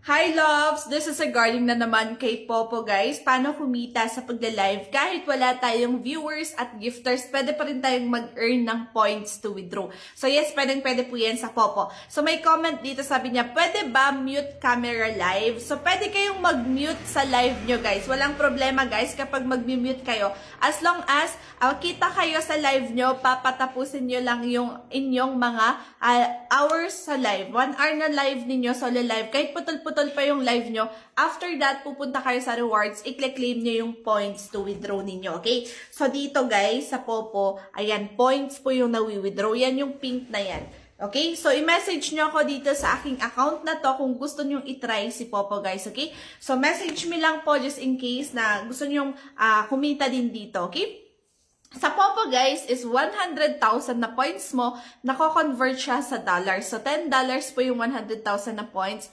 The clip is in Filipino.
Hi loves! This is regarding na naman kay Popo guys. Paano kumita sa pagla-live kahit wala tayong viewers at gifters, pwede pa rin tayong mag-earn ng points to withdraw. So yes, pwede po yan sa Popo. So may comment dito, sabi niya, pwede ba mute camera live? So pwede kayong mag-mute sa live nyo guys. Walang problema guys kapag mag-mute kayo. As long as kita kayo sa live nyo, papatapusin nyo lang yung inyong mga hours sa live. 1 hour na live ninyo, solo live. Kahit putol-putol pa yung live nyo, after that, pupunta kayo sa rewards, i-claim nyo yung points to withdraw ninyo, okay? So, dito guys, sa Popo, ayan, points po yung nawi-withdraw. Yan yung pink na yan. Okay? So, i-message nyo ako dito sa aking account na to kung gusto nyo i-try si Popo guys, okay? So, message me lang po just in case na gusto nyo kumita din dito, okay? Sa Popo guys is 100,000 na points mo, nako-convert siya sa dollars. So $10 po yung 100,000 na points.